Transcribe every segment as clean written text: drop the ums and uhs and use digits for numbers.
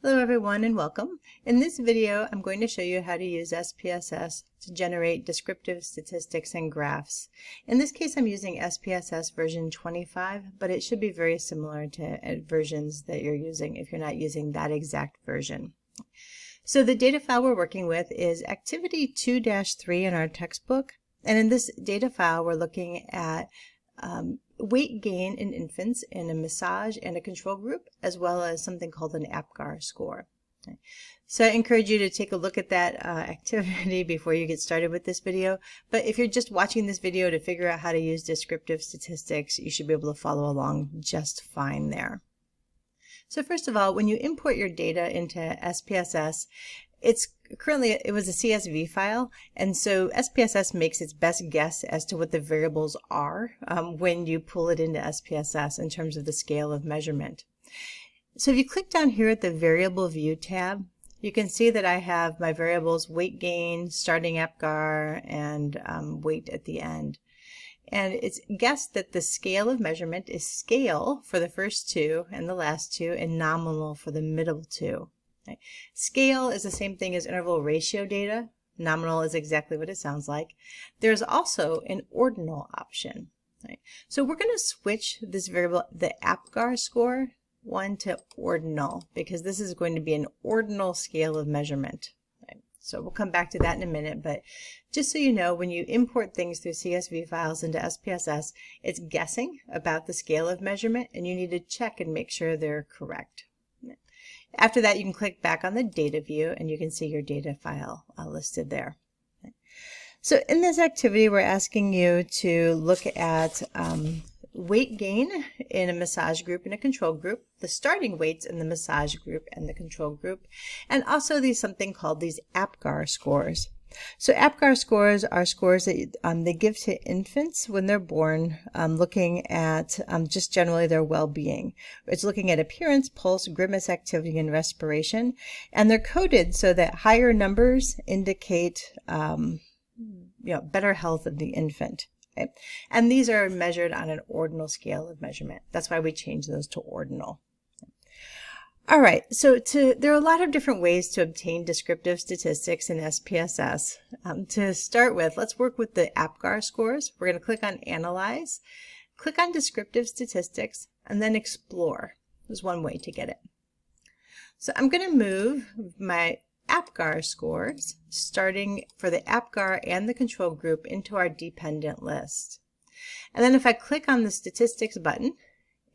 Hello everyone and welcome. In this video I'm going to show you how to use SPSS to generate descriptive statistics and graphs. In this case I'm using SPSS version 25, but it should be very similar to versions that you're using if you're not using that exact version. So the data file we're working with is activity 2-3 in our textbook, and in this data file we're looking at weight gain in infants in a massage and a control group, as well as something called an APGAR score. Okay. So I encourage you to take a look at that activity before you get started with this video. But if you're just watching this video to figure out how to use descriptive statistics, you should be able to follow along just fine there. So first of all, when you import your data into SPSS, it was a CSV file, and so SPSS makes its best guess as to what the variables are when you pull it into SPSS in terms of the scale of measurement. So if you click down here at the Variable View tab, you can see that I have my variables weight gain, starting APGAR, and weight at the end. And it's guessed that the scale of measurement is scale for the first two and the last two, and nominal for the middle two. Okay. Scale is the same thing as interval ratio data. Nominal is exactly what it sounds like. There's also an ordinal option. Right? So we're going to switch this variable, the APGAR score, one to ordinal, because this is going to be an ordinal scale of measurement. Right? So we'll come back to that in a minute, but just so you know, when you import things through CSV files into SPSS, it's guessing about the scale of measurement, and you need to check and make sure they're correct. After that, you can click back on the data view and you can see your data file listed there. So in this activity, we're asking you to look at weight gain in a massage group and a control group, the starting weights in the massage group and the control group, and also something called these APGAR scores. So APGAR scores are scores that they give to infants when they're born, looking at just generally their well-being. It's looking at appearance, pulse, grimace activity, and respiration, and they're coded so that higher numbers indicate better health of the infant. Okay? And these are measured on an ordinal scale of measurement. That's why we change those to ordinal. All right, so there are a lot of different ways to obtain descriptive statistics in SPSS. To start with, let's work with the APGAR scores. We're going to click on Analyze, click on Descriptive Statistics, and then Explore. There's one way to get it. So I'm going to move my APGAR scores, starting for the APGAR and the control group, into our dependent list. And then if I click on the Statistics button,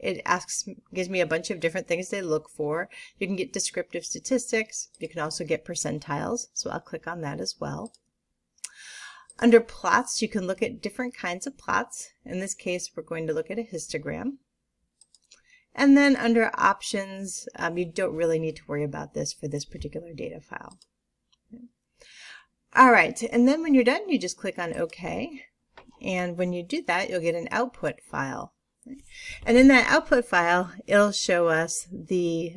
it gives me a bunch of different things to look for. You can get descriptive statistics. You can also get percentiles, so I'll click on that as well. Under plots, you can look at different kinds of plots. In this case, we're going to look at a histogram. And then under options, you don't really need to worry about this for this particular data file. All right, and then when you're done, you just click on OK. And when you do that, you'll get an output file. And in that output file, it'll show us the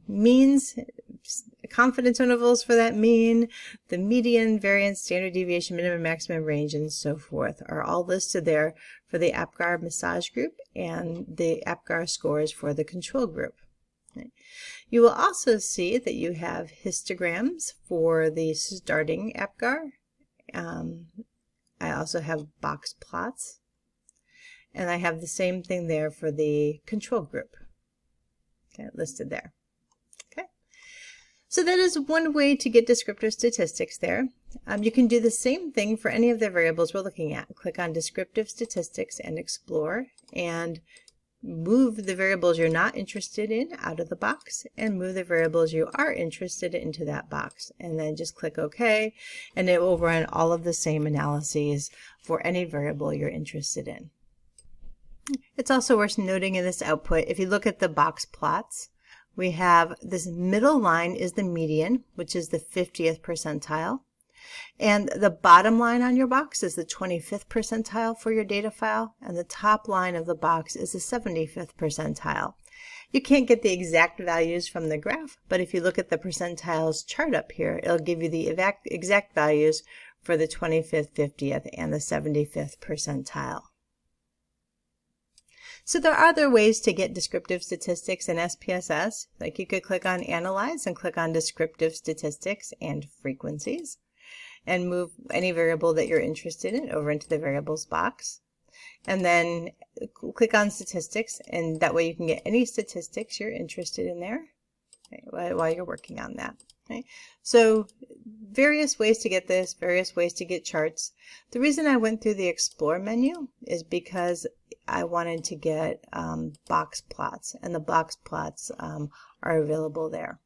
means, confidence intervals for that mean, the median, variance, standard deviation, minimum, maximum, range, and so forth are all listed there for the APGAR massage group and the APGAR scores for the control group. You will also see that you have histograms for the starting APGAR. I also have box plots. And I have the same thing there for the control group, okay, listed there. Okay, so that is one way to get descriptive statistics there. You can do the same thing for any of the variables we're looking at. Click on Descriptive Statistics and Explore, and move the variables you're not interested in out of the box, and move the variables you are interested in into that box. And then just click OK, and it will run all of the same analyses for any variable you're interested in. It's also worth noting in this output, if you look at the box plots, we have this middle line is the median, which is the 50th percentile. And the bottom line on your box is the 25th percentile for your data file, and the top line of the box is the 75th percentile. You can't get the exact values from the graph, but if you look at the percentiles chart up here, it'll give you the exact values for the 25th, 50th, and the 75th percentile. So there are other ways to get descriptive statistics in SPSS. Like you could click on Analyze and click on Descriptive Statistics and Frequencies and move any variable that you're interested in over into the Variables box. And then click on Statistics, and that way you can get any statistics you're interested in there while you're working on that. Okay. So various ways to get this, various ways to get charts. The reason I went through the Explore menu is because I wanted to get box plots, and the box plots are available there.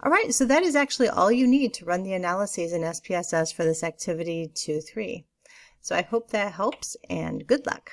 All right, so that is actually all you need to run the analyses in SPSS for this activity 2-3. So I hope that helps, and good luck.